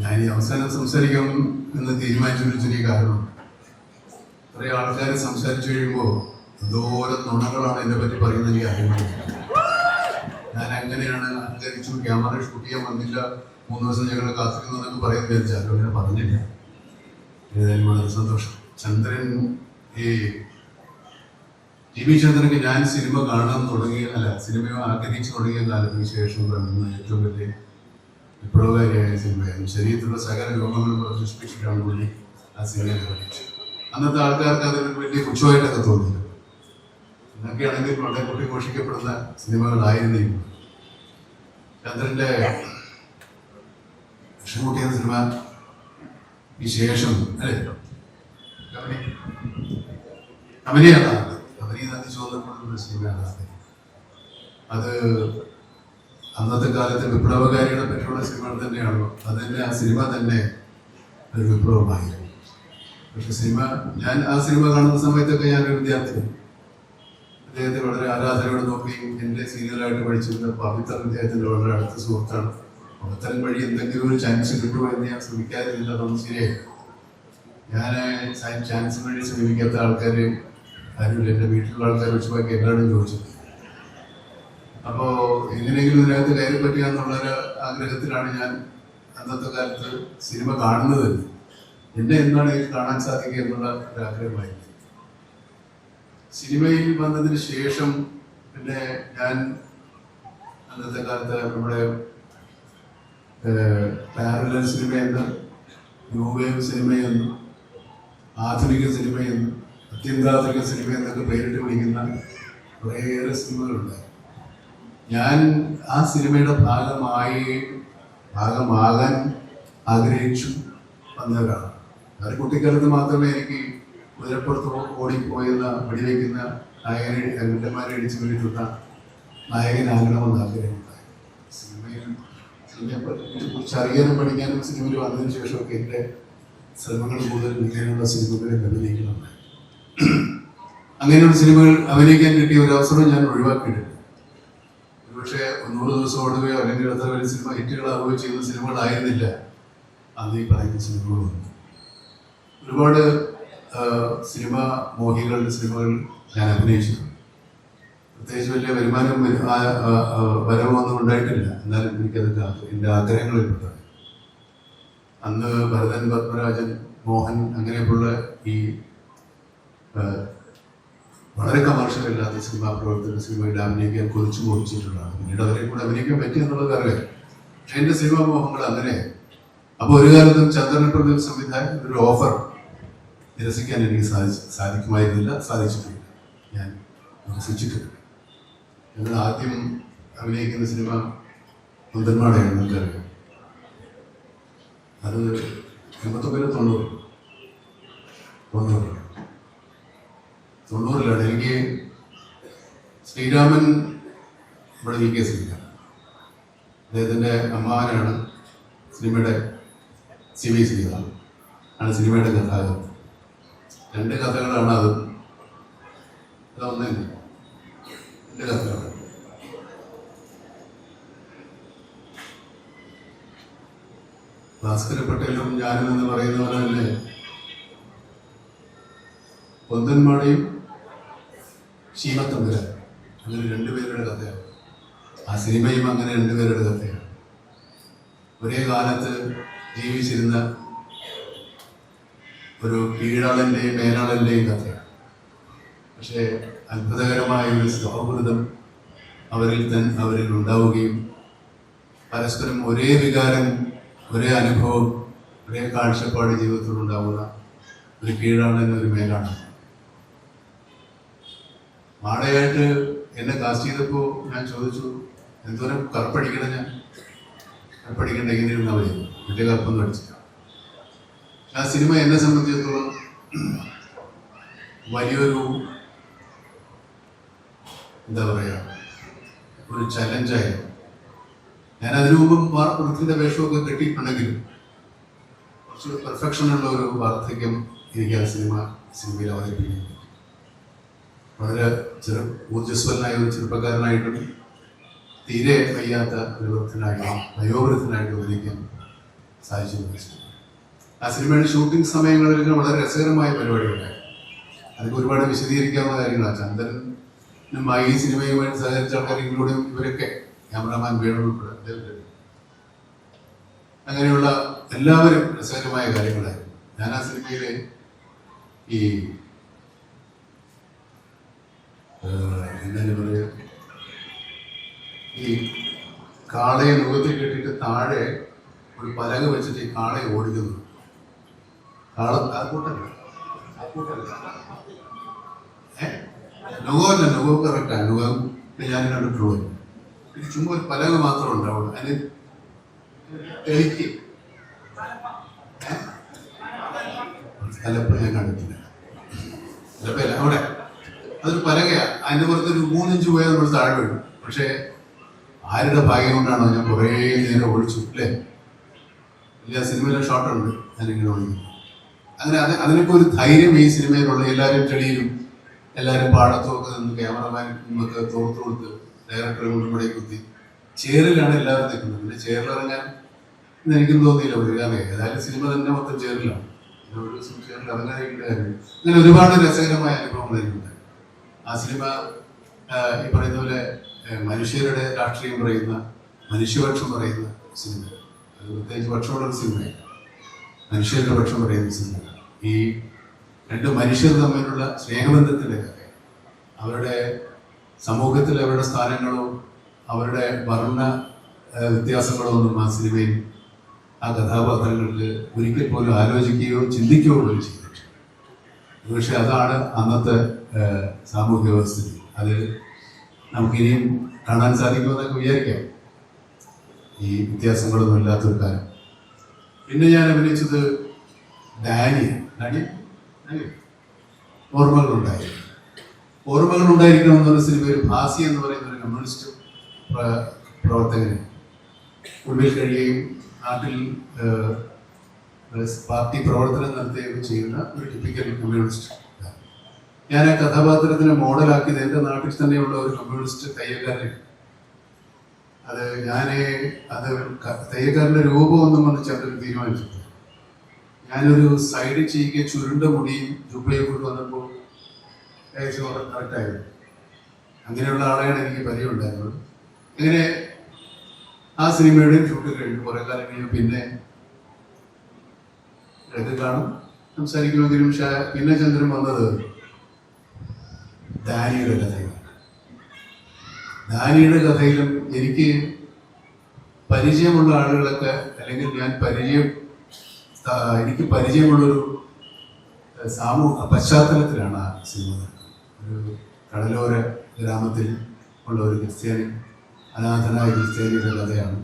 ഞാൻ ഈ അവസാനം സംസാരിക്കാം എന്ന് തീരുമാനിച്ചൊരു ചെറിയ കാരണം, കുറേ ആൾക്കാർ സംസാരിച്ചു കഴിയുമ്പോൾ എന്തോരം നുണകളാണ് എന്നെ പറ്റി പറയുന്നത് എനിക്ക് അറിയുന്നത്. ഞാൻ അങ്ങനെയാണ് അഹങ്കരിച്ചു, ക്യാമറ ഷൂട്ട് ചെയ്യാൻ വന്നില്ല, 3 ദിവസം ഞങ്ങൾ കാത്തിരുന്നു എന്നൊക്കെ പറയാൻ വിചാരിച്ചാലും അങ്ങനെ പറഞ്ഞില്ല. ഏതായാലും വളരെ സന്തോഷം. ചന്ദ്രൻ, ഈ ടി.വി. ചന്ദ്രന് ഞാൻ സിനിമ കാണാൻ സിനിമ ആഗ്രഹിച്ചു തുടങ്ങിയ കാലത്തിന് ശേഷം കാണുന്ന ഏറ്റവും വലിയ വിപ്ലവകാരിയായ സിനിമയായിരുന്നു. ശരീരത്തിലുള്ള സകല രോഗങ്ങളും സൃഷ്ടിച്ചിട്ടാണ് പുള്ളി ആ സിനിമയെ നിർവഹിച്ചത്. അന്നത്തെ ആൾക്കാർക്ക് അതിന് വലിയ പുച്ഛമായിട്ടൊക്കെ തോന്നില്ല. എന്നൊക്കെയാണെങ്കിൽ വളരെ കൊട്ടിഘോഷിക്കപ്പെടുന്ന സിനിമകളായിരുന്നില്ല. ചന്ദ്രന്റെ വിഷമുട്ടിയ സിനിമ ഈ ശേഷം അല്ലേ അവനെയാണ് ചോദിക്കപ്പെടുന്ന സിനിമയാണ്. അത് അന്നത്തെ കാലത്തെ വിപ്ലവകാരികളെ പറ്റിയുള്ള സിനിമകൾ തന്നെയാണല്ലോ. അത് തന്നെ, ആ സിനിമ തന്നെ ഒരു വിപ്ലവമായിരുന്നു. പക്ഷെ ഞാൻ ആ സിനിമ കാണുന്ന സമയത്തൊക്കെ ഞാനൊരു വിദ്യാർത്ഥിയാണ്. അദ്ദേഹത്തെ വളരെ ആരാധനയോടെ നോക്കുകയും എൻ്റെ സീനിയറായിട്ട് പഠിച്ചിരുന്ന പവിത്ര അദ്ദേഹത്തിൻ്റെ വളരെ അടുത്ത സുഹൃത്താണ്. പവിത്രൻ വഴി എന്തെങ്കിലും ഒരു ചാൻസ് കിട്ടുമോ എന്ന് ഞാൻ ശ്രമിക്കാതിരുന്നില്ല. അതൊന്നും ശരിയായി. ഞാൻ ചാൻസ് വഴി ശ്രമിക്കാത്ത ആൾക്കാർ ആരുമില്ല. എൻ്റെ വീട്ടിലുള്ള ആൾക്കാർ വെച്ച് ബാക്കി എല്ലാവരും ചോദിച്ചു. അപ്പോൾ എങ്ങനെയെങ്കിലും ഇതിനകത്ത് കയറി പറ്റുക എന്നുള്ളൊരു ആഗ്രഹത്തിലാണ് ഞാൻ അന്നത്തെ കാലത്ത് സിനിമ കാണുന്നത്. എന്നെ എന്താണ് ഇതിൽ കാണാൻ സാധിക്കുക എന്നുള്ള ഒരു ആഗ്രഹമായിരുന്നു. സിനിമയിൽ വന്നതിന് ശേഷം പിന്നെ ഞാൻ അന്നത്തെ കാലത്ത് നമ്മുടെ പാരലൽ സിനിമയെന്ന്, ന്യൂ വേവ് സിനിമയെന്ന്, ആധുനിക സിനിമയെന്ന്, അത്യന്താധുനിക സിനിമ എന്നൊക്കെ പേരിട്ട് വിളിക്കുന്ന കുറേയേറെ സിനിമകളുണ്ട്. ഞാൻ ആ സിനിമയുടെ ഭാഗമാകാൻ ആഗ്രഹിച്ചു വന്നവരാണ്. അത് കുട്ടിക്കാലത്ത് മാത്രമേ എനിക്ക് കുതിരപ്പുറത്ത് ഓടിപ്പോയെന്ന വെടിവെക്കുന്ന നായകന്മാരെ ഇടിച്ചു വീഴ്ത്തുന്ന നായകനാകണമെന്ന് ആഗ്രഹമുണ്ടായി. സിനിമയെക്കുറിച്ച് അറിയാനും പഠിക്കാനും സിനിമയിൽ വന്നതിന് ശേഷമൊക്കെ എൻ്റെ ശ്രമങ്ങൾ കൂടുതൽ ഇങ്ങനെയുള്ള സിനിമകളിൽ അഭിനയിക്കുന്നുണ്ട്. അങ്ങനെയുള്ള സിനിമകൾ അഭിനയിക്കാൻ കിട്ടിയ ഒരു അവസരം ഞാൻ ഒഴിവാക്കിയിട്ടുണ്ട്. ഒരുപക്ഷെ 100 ദിവസം ഓടുകയോ അല്ലെങ്കിൽ അത്ര വലിയ സിനിമ ഹിറ്റുകളാവുകയോ ചെയ്യുന്ന സിനിമകളായിരുന്നില്ല അന്ന് ഈ പറയുന്ന സിനിമകളൊന്നും. ഒരുപാട് സിനിമ മോഹികളുടെ സിനിമകൾ ഞാൻ അഭിനയിച്ചു. പ്രത്യേകിച്ച് വലിയ വരവൊന്നും ഉണ്ടായിട്ടില്ല. എന്നാലും എനിക്കതൊക്കെ എൻ്റെ ആഗ്രഹങ്ങളിൽപ്പെട്ടത്. അന്ന് ഭരതൻ, പത്മരാജൻ, മോഹൻ അങ്ങനെയൊക്കെയുള്ള ഈ വളരെ കമേഴ്ഷ്യൽ അല്ലാത്ത സിനിമാ സിനിമയിൽ അഭിനയിക്കാൻ കൊതിച്ചു മോഹിച്ചിട്ടുള്ളതാണ്. പിന്നീട് അവരെ കൂടെ അഭിനയിക്കാൻ പറ്റിയെന്നുള്ളത് അറിയാം. പക്ഷെ എൻ്റെ സിനിമാ മോഹങ്ങൾ അങ്ങനെ. അപ്പോൾ ഒരു കാലത്തും ചന്ദ്രൻ സംവിധായകൻ ഒരു ഓഫർ നിരസിക്കാൻ എനിക്ക് സാധിക്കുമായിരുന്നില്ല, സാധിച്ചിട്ടില്ല. ഞാൻ നിരസിച്ചിട്ടില്ല. ഞങ്ങൾ ആദ്യം അഭിനയിക്കുന്ന സിനിമ മുന്തന്മാടയാണ്, നിങ്ങൾക്കറിയാം. അത് 90-ലാണ്. എനിക്ക് ശ്രീരാമൻ ഇവിടെ VK ശ്രീരാമൻ, അദ്ദേഹത്തിൻ്റെ അമ്മാവനാണ് സിനിമയുടെ CV ശ്രീരാമൻ ആണ് സിനിമയുടെ കഥാകൃത്ത്. 2 കഥകളാണ് അത്. അതൊന്നില്ല, 2 കഥകളാണ്. ഭാസ്കര പട്ടേലും ഞാനും എന്ന് പറയുന്ന പോലെ തന്നെ പൊന്തന്മാടയും ശീമത്തമ്പുരാൻ അങ്ങനെ 2 പേരുടെ കഥയാണ്. ആ സിനിമയും അങ്ങനെ 2 പേരുടെ കഥയാണ്. ഒരേ കാലത്ത് ജീവിച്ചിരുന്ന ഒരു കീഴാളൻ്റെയും മേലാളൻ്റെയും കഥയാണ്. പക്ഷേ അത്ഭുതകരമായ ഒരു സൗഹൃദം അവരിൽ ഉണ്ടാവുകയും പരസ്പരം ഒരേ വികാരം, ഒരേ അനുഭവം, ഒരേ കാഴ്ചപ്പാട് ജീവിതത്തിൽ ഉണ്ടാവുന്ന ഒരു കീഴാളനും ഒരു മേലാളനും. മാടയായിട്ട് എന്നെ കാസ്റ്റ് ചെയ്തപ്പോൾ ഞാൻ ചോദിച്ചു, എന്തോരം കറുപ്പടിക്കണം, ഞാൻ കറുപ്പടിക്കേണ്ട എങ്ങനെ ഇരുന്നാൽ മതി, വലിയ കറുപ്പൊന്നും അടിച്ചില്ല. ആ സിനിമ എന്നെ സംബന്ധിച്ചിടത്തോളം വലിയൊരു ഒരു ചലഞ്ചായിരുന്നു. ഞാൻ അതിനു മുമ്പും വൃത്തിൻ്റെ വേഷമൊക്കെ കെട്ടിയിട്ടുണ്ടെങ്കിലും കുറച്ച് പെർഫെക്ഷനുള്ള ഒരു വാർദ്ധക്യം എനിക്ക് ആ സിനിമയിൽ അവതരിപ്പിക്കുന്നു. വളരെ ഊർജ്ജസ്വലനായ ഒരു ചെറുപ്പക്കാരനായിട്ടും തീരെ വയ്യാത്ത ഒരു വയോവൃദ്ധനായിട്ട് അവതരിക്കാൻ സാധിച്ചു. ആ സിനിമയുടെ ഷൂട്ടിംഗ് സമയങ്ങളിലൊക്കെ വളരെ രസകരമായ പരിപാടികളുണ്ടായി. അതൊക്കെ ഒരുപാട് വിശദീകരിക്കാവുന്ന കാര്യങ്ങളാണ്. ചന്ദ്രനുമായി ഈ സിനിമയുമായി സഹകരിച്ച ആൾക്കാർ, ഇവരോടും ഇവരൊക്കെ ക്യാമറാമാൻ വേണുൾപ്പെടെ അങ്ങനെയുള്ള എല്ലാവരും രസകരമായ കാര്യങ്ങളായിരുന്നു. ഞാൻ ആ സിനിമയിലെ ഈ എന്താ പറയുക, ഈ കാളയെ മുഖത്തിൽ കെട്ടിയിട്ട് താഴെ ഒരു പലക വെച്ചിട്ട് ഈ കാളയെ ഓടിക്കുന്നു. നുഖമല്ല കറക്റ്റാണ്. നുഖം ഞാൻ കണ്ടിട്ടുള്ളൂ. ഇത് ചുമ്മാ ഒരു പലക മാത്രം ഉണ്ടാവുള്ളൂ. അതിന് എനിക്ക് ചിലപ്പോൾ ഞാൻ കണ്ടിട്ടില്ല. ചിലപ്പോൾ അവിടെ അതൊരു പലകയാണ്. അതിൻ്റെ പുറത്തൊരു 3 ഇഞ്ച് പോയാൽ നമ്മൾ താഴെ വീഴും. പക്ഷേ ആരുടെ ഭാഗ്യം കൊണ്ടാണോ ഞാൻ കുറേ നേരം ഒളിച്ചു അല്ലേ? ഇല്ല, സിനിമയിലെ ഷോട്ടുണ്ട് ഞാനിങ്ങനെ ഒളിക്കുന്നു. അങ്ങനെ അതിനൊക്കെ ഒരു ധൈര്യം ഈ സിനിമയിലുള്ള എല്ലാവരും ചെടിയിലും എല്ലാവരും പാടത്തും ഒക്കെ നിന്ന് ക്യാമറമാനൊക്കെ തോർത്തു കൊടുത്ത് ഡയറക്ടറെ കൊണ്ടുകൂടെ കുത്തി ചേറിലാണ് എല്ലാവരും നിൽക്കുന്നത്. പിന്നെ ചേറിലിറങ്ങാൻ എനിക്കും തോന്നിയില്ല ഒരു കാരണം. ഏതായാലും സിനിമ തന്നെ മൊത്തം ചേറിലാണ്. ഒരു ചേറിൽ ഇറങ്ങാനായിട്ട് കാര്യം. അങ്ങനെ ഒരുപാട് രസകരമായ അനുഭവങ്ങൾ എനിക്കുണ്ട്. ആ സിനിമ ഈ പറയുന്ന പോലെ മനുഷ്യരുടെ രാഷ്ട്രീയം പറയുന്ന, മനുഷ്യപക്ഷം പറയുന്ന സിനിമ. അത് പ്രത്യേകിച്ച് പക്ഷമുള്ളൊരു സിനിമയാണ്. മനുഷ്യരുടെ പക്ഷം പറയുന്ന സിനിമ. ഈ 2 മനുഷ്യർ തമ്മിലുള്ള സ്നേഹബന്ധത്തിൻ്റെ കഥ, അവരുടെ സമൂഹത്തിൽ അവരുടെ സ്ഥാനങ്ങളോ അവരുടെ വർണ്ണ വ്യത്യാസങ്ങളോ ഒന്നും ആ സിനിമയിൽ ആ കഥാപാത്രങ്ങളിൽ ഒരിക്കൽ പോലും ആലോചിക്കുകയോ ചിന്തിക്കുകയോ പോലും ചെയ്തിട്ടില്ല. പക്ഷെ അതാണ് അന്നത്തെ സാമൂഹ്യ വ്യവസ്ഥിതി. അത് നമുക്കിനിയും കാണാൻ സാധിക്കുമെന്നൊക്കെ വിചാരിക്കാം, ഈ വ്യത്യാസങ്ങളൊന്നും ഇല്ലാത്തൊരു കാലം. പിന്നെ ഞാൻ അഭിനയിച്ചത് ഡാനിയൽ ഓർമ്മകൾ ഉണ്ടായിരിക്കണമെന്നുള്ള സിനിമയിൽ ഭാസി എന്ന് പറയുന്ന ഒരു കമ്മ്യൂണിസ്റ്റ് പ്രവർത്തകന് ഉള്ളിൽ കഴിയുകയും നാട്ടിൽ പാർട്ടി പ്രവർത്തനം നടത്തുകയും ചെയ്യുന്ന ഒരു ടിപ്പിക്കൽ കമ്മ്യൂണിസ്റ്റ്. ഞാൻ ആ കഥാപാത്രത്തിനെ മോഡലാക്കിയത് എൻ്റെ നാട്ടിൽ തന്നെയുള്ള ഒരു കമ്മ്യൂണിസ്റ്റ് തയ്യൽക്കാരനാണ്. അത് തയ്യൽക്കാരൻ്റെ രൂപമൊന്നും വന്ന് ചന്ദ്രൻ തീരുമാനിച്ചിട്ടില്ല. ഞാനൊരു സൈഡ് ചെയ്യിക്ക് ചുരുണ്ട മുടിയും ജുബയും കൊണ്ട് വന്നപ്പോൾ ഏകദേശം കറക്റ്റായിരുന്നു. അങ്ങനെയുള്ള ആളെയാണ് എനിക്ക് പരിചയമുണ്ടായിരുന്നത്. അങ്ങനെ ആ സിനിമയുടെയും ഷൂട്ട് കഴിഞ്ഞു. കുറേ കാലം കഴിഞ്ഞു പിന്നെ ഇടയ്ക്ക് കാണും, സംസാരിക്കുമെങ്കിലും പിന്നെ ചന്ദ്രൻ വന്നത് ഡാനിയുടെ കഥയിലാണ്. ഡാനിയുടെ കഥയിലും എനിക്ക് പരിചയമുള്ള ആളുകളൊക്കെ, അല്ലെങ്കിൽ എനിക്ക് പരിചയമുള്ളൊരു പശ്ചാത്തലത്തിലാണ് ആ സിനിമ. ഒരു കടലോര ഗ്രാമത്തിൽ ഉള്ള ഒരു ക്രിസ്ത്യാനി, അനാഥനായ ക്രിസ്ത്യാനിയുടെ കഥയാണ്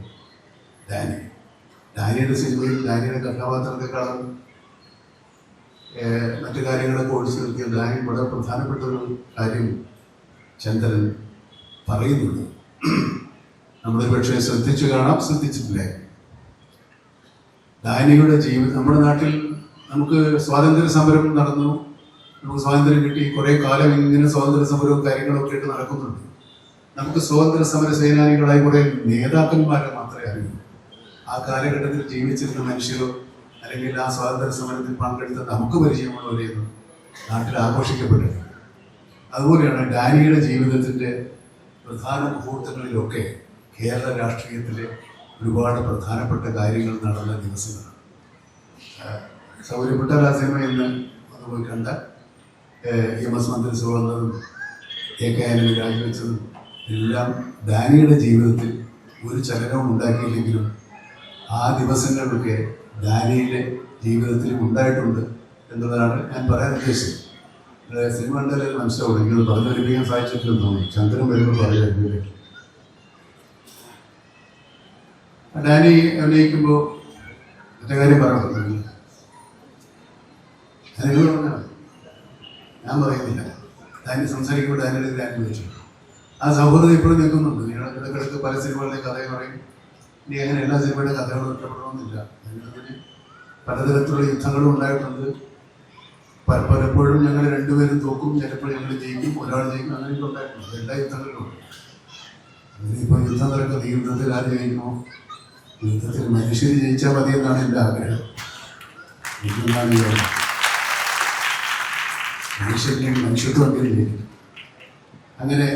ഡാനിയുടെ സിനിമയിൽ ഡാനിയുടെ കഥാപാത്രത്തെക്കാളും മറ്റു കാര്യങ്ങളൊക്കെ ഒഴിച്ചു നിർത്തിയ ഡാനി വളരെ പ്രധാനപ്പെട്ട ഒരു കാര്യം ചന്ദ്രൻ പറയുന്നുണ്ട്. നമ്മളൊരു പക്ഷേ ശ്രദ്ധിച്ചു കാണാം, ശ്രദ്ധിച്ചിട്ടില്ലേ. ഡാനിയുടെ ജീവിതം, നമ്മുടെ നാട്ടിൽ നമുക്ക് സ്വാതന്ത്ര്യ സമരം നടന്നു, നമുക്ക് സ്വാതന്ത്ര്യം കിട്ടി, കുറേ കാലം ഇങ്ങനെ സ്വാതന്ത്ര്യ സമരവും കാര്യങ്ങളൊക്കെ ആയിട്ട് നടക്കുന്നുണ്ട്. നമുക്ക് സ്വാതന്ത്ര്യ സമര സേനാനികളായി കുറേ നേതാക്കന്മാരെ മാത്രമേ അറിയൂ. ആ കാലഘട്ടത്തിൽ ജീവിച്ചിരുന്ന മനുഷ്യരോ അല്ലെങ്കിൽ ആ സ്വാതന്ത്ര്യ സമരത്തിൽ പങ്കെടുത്ത നമുക്ക് പരിചയമുള്ളവരെയൊന്നും നാട്ടിൽ ആഘോഷിക്കപ്പെട്ടിട്ടുണ്ട്. അതുപോലെയാണ് ഡാനിയുടെ ജീവിതത്തിൻ്റെ പ്രധാന മുഹൂർത്തങ്ങളിലൊക്കെ കേരള രാഷ്ട്രീയത്തിലെ ഒരുപാട് പ്രധാനപ്പെട്ട കാര്യങ്ങൾ നടന്ന ദിവസങ്ങളാണ്. സൗകര്യപ്പെട്ട ആ സിനിമയിൽ നിന്ന് ഒന്ന് പോയി കണ്ട EMS മന്ത്രിസഭ വന്നതും AK ആന്റണി രാജിവെച്ചതും എല്ലാം ഡാനിയുടെ ജീവിതത്തിൽ ഒരു ചലനവും ഉണ്ടാക്കിയില്ലെങ്കിലും ആ ദിവസങ്ങളിലൊക്കെ ഡാനിയുടെ ജീവിതത്തിൽ ഉണ്ടായിട്ടുണ്ട് എന്നുള്ളതാണ് ഞാൻ പറയാൻ ഉദ്ദേശിച്ചത്. സിനിമ കണ്ടാലും മനസ്സിലാവും. നിങ്ങൾ പറഞ്ഞൊരുപ്പിക്കാൻ സാധിച്ചിട്ടില്ലെന്ന് തോന്നി. ചന്ദ്രൻ വരുമ്പോൾ പറയുക ഡാനി അഭിനയിക്കുമ്പോൾ മറ്റേ കാര്യം പറയാൻ പറ്റില്ല. നിങ്ങൾ പറഞ്ഞാൽ ഞാൻ പറയുന്നില്ല. ഡാനി സംസാരിക്കുമ്പോൾ ഡാനിയുടെ ഡാനി വെച്ചു. ആ സൗഹൃദം ഇപ്പോഴും നിൽക്കുന്നുണ്ട്. നിങ്ങൾ ഇടയ്ക്കിടയ്ക്ക് പല സിനിമകളുടെ കഥ പറയും. ഇനി അങ്ങനെ എല്ലാ സിനിമയുടെ കഥകളും ഇഷ്ടപ്പെടണമെന്നില്ല. അതിന് പലതരത്തിലുള്ള യുദ്ധങ്ങളും ഉണ്ടായിട്ടുണ്ട്. പലപ്പോഴും ഞങ്ങൾ രണ്ടുപേരും തോക്കും, ചിലപ്പോൾ ഞങ്ങൾ ജയിക്കും, ഒരാൾ ജയിക്കും, അങ്ങനെയൊക്കെ ഉണ്ടായിട്ടുണ്ട്. എല്ലാ യുദ്ധങ്ങളിലും ഉണ്ട്. അതിനിപ്പോൾ യുദ്ധം നടക്കുന്ന ഈ യുദ്ധത്തിൽ ആര് ജയിക്കുമോ യുദ്ധത്തിൽ മനുഷ്യർ ജയിച്ചാൽ മതി എന്നാണ് എൻ്റെ ആഗ്രഹം. മനുഷ്യത്വം അങ്ങനെ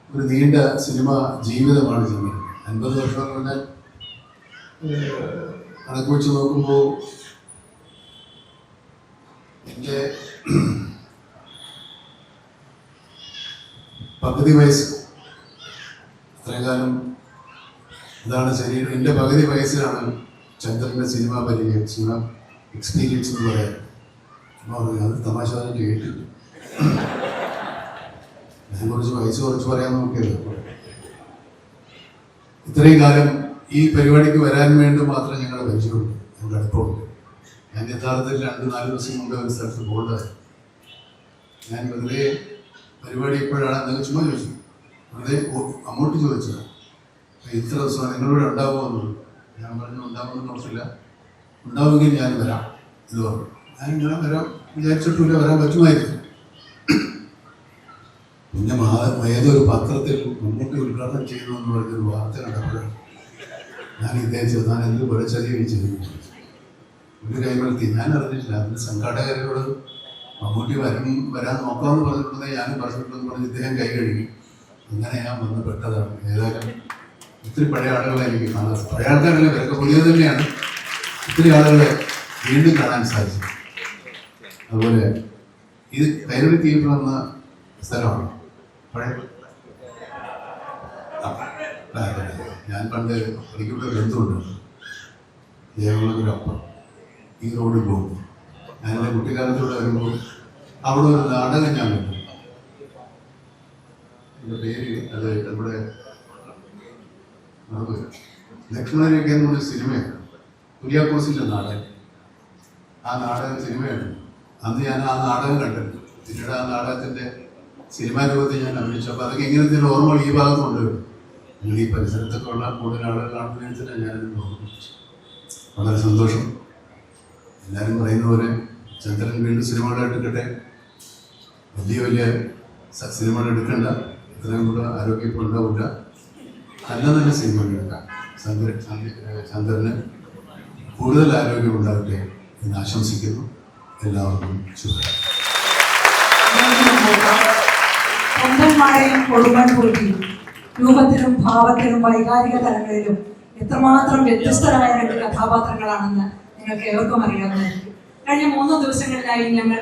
ഒരു നീണ്ട സിനിമ ജീവിതമാണ് ചെന്നത്. 50 വർഷം എന്ന് പറഞ്ഞാൽ കണക്ക് വെച്ച് നോക്കുമ്പോൾ എൻ്റെ പകുതി വയസ്സ്, അത്രയും കാലം ഇതാണ് ശരീരം. എൻ്റെ പകുതി വയസ്സിലാണ് ചന്ദ്രൻ്റെ സിനിമ പരിചയം, സിനിമ എക്സ്പീരിയൻസ് എന്ന് പറയാൻ. അപ്പോൾ അത് തമാശ കേട്ടിട്ടുണ്ട്. ഞാൻ കുറച്ച് പറയാൻ നോക്കിയത്. ഇത്രയും കാലം ഈ പരിപാടിക്ക് വരാൻ വേണ്ടി മാത്രം ഞങ്ങളുടെ പരിചയമുണ്ട്, ഞങ്ങളുടെ അടുപ്പമുണ്ട്. ഞാൻ യഥാർത്ഥത്തിൽ 2-4 ദിവസം മുമ്പ് ഒരു സ്ഥലത്ത് പോകേണ്ടതായി. ഞാൻ വെറുതെ പരിപാടി എപ്പോഴാണ് എന്നൊക്കെ ചുമ്മാ ചോദിച്ചു, വെറുതെ അങ്ങോട്ട് ചോദിച്ചതാണ്. ഇത്ര ദിവസം നിങ്ങളിവിടെ ഉണ്ടാവുമെന്നുള്ളൂ. ഞാൻ പറഞ്ഞു ഉണ്ടാവുമെന്ന് ഓർത്തില്ല, ഉണ്ടാവുമെങ്കിൽ ഞാൻ വരാം എന്ന് പറഞ്ഞു. ഞാൻ ഇങ്ങനെ വരാൻ വിചാരിച്ചിട്ടില്ല, വരാൻ പറ്റുമായിരുന്നു. പിന്നെ ഏതൊരു പത്രത്തിൽ മമ്മൂട്ടി ഉദ്ഘാടനം ചെയ്യുന്നു എന്ന് പറഞ്ഞൊരു വാർത്ത കണ്ടപ്പോഴാണ് ഞാൻ വിചാരിച്ചത് ഞാൻ എന്ത് വെളിച്ചെറിയുകയും ചെയ്തു. ഒരു കൈവരുത്തി ഞാൻ അറിഞ്ഞിട്ടില്ല. അതിന് സംഘാടകരോട് മമ്മൂട്ടി വരാൻ നോക്കാമെന്ന് പറഞ്ഞിട്ടുണ്ടെങ്കിൽ ഞാനും പറഞ്ഞിട്ടുണ്ടെന്ന് പറഞ്ഞ് ഇദ്ദേഹം കൈ കഴുകി. അങ്ങനെ ഞാൻ വന്ന് പെട്ടതാണ്. ഏതായാലും ഒത്തിരി പഴയ ആളുകളെ എനിക്ക് കാണാൻ, പഴയ ആൾക്കാരല്ല, ഇവരൊക്കെ പുതിയത് തന്നെയാണ്. ഒത്തിരി ആളുകളെ വീണ്ടും കാണാൻ സാധിച്ചു. അതുപോലെ ഇത് കൈരളി തിയേറ്റർ എന്ന സ്ഥലമാണ് പഴയ. ഞാൻ പണ്ട് എനിക്കിവിടെ ബന്ധുണ്ട്, ദേവളത്തിനപ്പുറം ഈ റോഡിൽ പോകും. ഞാൻ എൻ്റെ കുട്ടിക്കാലത്തൂടെ വരുമ്പോൾ അവിടെ ഒരു നാടകം ഞാൻ കണ്ടു. എൻ്റെ പേര് അത് നമ്മുടെ ലക്ഷ്മണരേഖ എന്ന് പറഞ്ഞ സിനിമയാണ്, കുര്യാക്കോസിൻ്റെ നാടകം. ആ നാടകം സിനിമയാണ്. അന്ന് ഞാൻ ആ നാടകം കണ്ടിട്ടുണ്ട്. പിന്നീട് ആ നാടകത്തിൻ്റെ സിനിമാ രൂപത്തിൽ ഞാൻ അഭിനയിച്ചു. അപ്പോൾ അതൊക്കെ ഇങ്ങനത്തെ ഓർമ്മകൾ ഈ ഭാഗത്തുണ്ട്. നിങ്ങൾ ഈ പരിസരത്തൊക്കെ ഉള്ള കൂടുതൽ ആളുകൾ കാണുന്നതിനനുസരിച്ച് ഞാനിത് ഓർമ്മിച്ചു. വളരെ സന്തോഷം. എല്ലാവരും പറയുന്ന പോലെ ചന്ദ്രൻ വീണ്ടും സിനിമകൾ എടുക്കട്ടെ. വലിയ വലിയ സിനിമകൾ എടുക്കണ്ട, ഇത്രയും കൂടെ ആരോഗ്യം ഇപ്പോൾ ഉണ്ടാവില്ല. നല്ല നല്ല സിനിമകൾ എടുക്കാം. ചന്ദ്രന് കൂടുതൽ ആരോഗ്യം ഉണ്ടാകട്ടെ എന്ന് ആശംസിക്കുന്നു. എല്ലാവർക്കും ശുഭം. രൂപത്തിലും ഭാവത്തിലും വൈകാരിക തലങ്ങളിലും എത്രമാത്രം വ്യത്യസ്തരായ 2 കഥാപാത്രങ്ങളാണെന്ന് നിങ്ങൾക്ക് ഏവർക്കും അറിയാവുന്നതായിരിക്കും. കഴിഞ്ഞ 3 ദിവസങ്ങളിലായി ഞങ്ങൾ